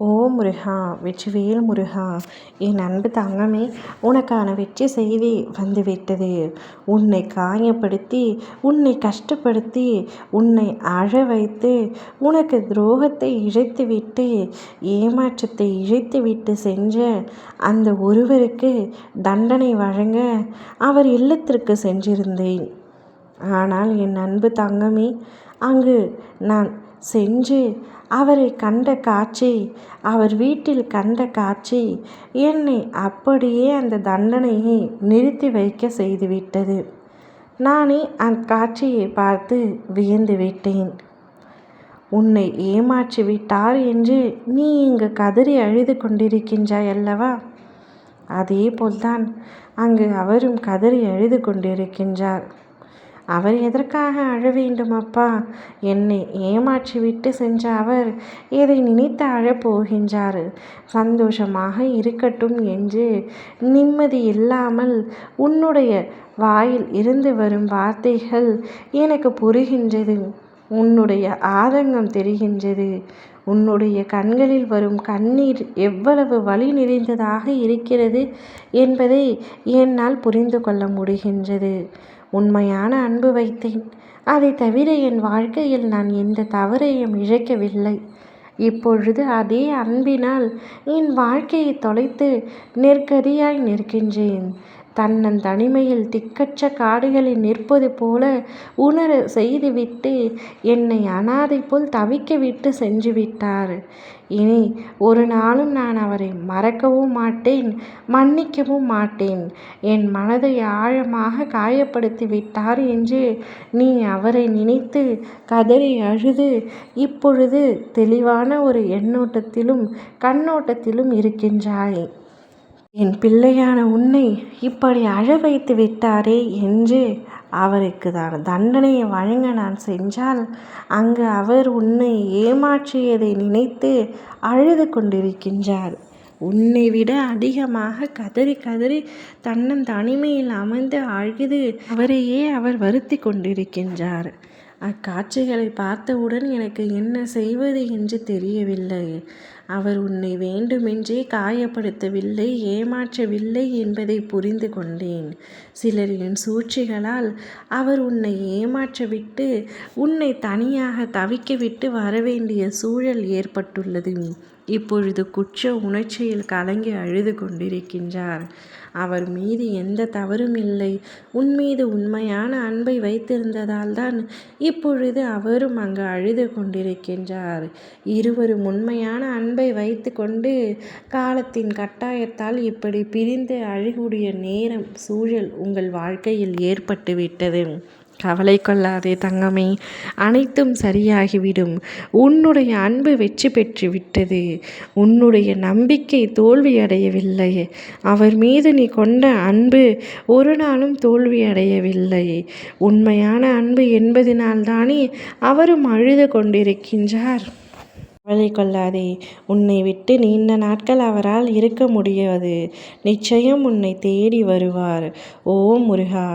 ஓ முருகா! வெற்றிவேல் முருகா! என் அன்பு தங்கமே, உனக்கான வெற்றி செய்தி வந்துவிட்டது. உன்னை காயப்படுத்தி, உன்னை கஷ்டப்படுத்தி, உன்னை அழ வைத்து, உனக்கு துரோகத்தை இழைத்துவிட்டு, ஏமாற்றத்தை இழைத்துவிட்டு சென்ற அந்த ஒருவருக்கு தண்டனை வழங்க அவர் இல்லத்திற்கு சென்றிருந்தேன். ஆனால் என் அன்பு தங்கமே, அங்கு நான் சென்று அவரை கண்ட காட்சி, அவர் வீட்டில் கண்ட காட்சி என்னை அப்படியே அந்த தண்டனையை நிறுத்தி வைக்க செய்துவிட்டது. நானே அக்காட்சியை பார்த்து வியந்து விட்டேன். உன்னை ஏமாற்றி விட்டார் என்று நீ இங்கு கதறி அழுது கொண்டிருக்கின்றாய் அல்லவா? அதே போல்தான் அங்கு அவரும் கதறி அழுது கொண்டிருக்கின்றார். அவர் எதற்காக அழ வேண்டும் அப்பா? என்னை ஏமாற்றிவிட்டு சென்ற அவர் எதை நினைத்து அழப்போகின்றார்? சந்தோஷமாக இருக்கட்டும் என்று நிம்மதி இல்லாமல் உன்னுடைய வாயில் இருந்து வரும் வார்த்தைகள் எனக்கு புரிகின்றது. உன்னுடைய ஆதங்கம் தெரிகின்றது. உன்னுடைய கண்களில் வரும் கண்ணீர் எவ்வளவு வலி நிறைந்ததாக இருக்கிறது என்பதை என்னால் புரிந்து கொள்ள முடிகின்றது. உண்மையான அன்பு வைத்தேன். அதை தவிர என் வாழ்க்கையில் நான் எந்த தவறையும் இழைக்கவில்லை. இப்பொழுது அதே அன்பினால் என் வாழ்க்கையை தொலைத்து நெருக்கடியாய் நிற்கின்றேன். தனிமையில் திக்கற்ற காடுகளில் நிற்பது போல உணர செய்துவிட்டு என்னை அனாதை போல் தவிக்க விட்டு சென்று விட்டார். இனி ஒரு நாளும் நான் அவரை மறக்கவும் மாட்டேன், மன்னிக்கவும் மாட்டேன். என் மனதை ஆழமாக காயப்படுத்தி விட்டார் என்று நீ அவரை நினைத்து கதறி அழுது இப்பொழுது தெளிவான ஒரு எண்ணோட்டத்திலும் கண்ணோட்டத்திலும் இருக்கின்றாய். என் பிள்ளையான உன்னை இப்படி அழ வைத்து விட்டாரே என்று அவருக்கு தண்டனையை வழங்க நான் சென்றால் அங்கு அவர் உன்னை ஏமாற்றியதை நினைத்து அழுது கொண்டிருக்கின்றார். உன்னை விட அதிகமாக கதறி கதறி தனிமையில் அமர்ந்து அழுது அவரையே அவர் வருத்தி கொண்டிருக்கின்றார். அக்காட்சிகளை பார்த்தவுடன் எனக்கு என்ன செய்வது என்று தெரியவில்லை. அவர் உன்னை வேண்டுமென்றே காயப்படுத்தவில்லை, ஏமாற்றவில்லை என்பதை புரிந்து கொண்டேன். சிலரின் சூழ்ச்சிகளால் அவர் உன்னை ஏமாற்றவிட்டு உன்னை தனியாக தவிக்க விட்டு வரவேண்டிய சூழல் ஏற்பட்டுள்ளது. இப்பொழுது குற்ற உணர்ச்சியில் கலங்கி அழுது கொண்டிருக்கின்றார். அவர் மீது எந்த தவறும் இல்லை. உன் மீது உண்மையான அன்பை வைத்திருந்ததால் தான் இப்பொழுது அவரும் அங்கு அழுது கொண்டிருக்கின்றார். இருவரும் உண்மையான அன்பை வைத்து கொண்டு காலத்தின் கட்டாயத்தால் இப்படி பிரிந்து அழக்கூடிய நேரம் சூழல் உங்கள் வாழ்க்கையில் ஏற்பட்டுவிட்டது. கவலை கொள்ளாதே தங்கமே, அனைத்தும் சரியாகிவிடும். உன்னுடைய அன்பு வெற்றி பெற்று விட்டது. உன்னுடைய நம்பிக்கை தோல்வியடையவில்லை. அவர் மீது நீ கொண்ட அன்பு ஒரு நாளும் தோல்வியடையவில்லை. உண்மையான அன்பு என்பதினால்தானே அவரும் அழுது கொண்டிருக்கின்றார். கவலை கொள்ளாதே. உன்னை விட்டு நீண்ட நாட்கள் அவரால் இருக்க முடியாது. நிச்சயம் உன்னை தேடி வருவார். ஓ முருகா!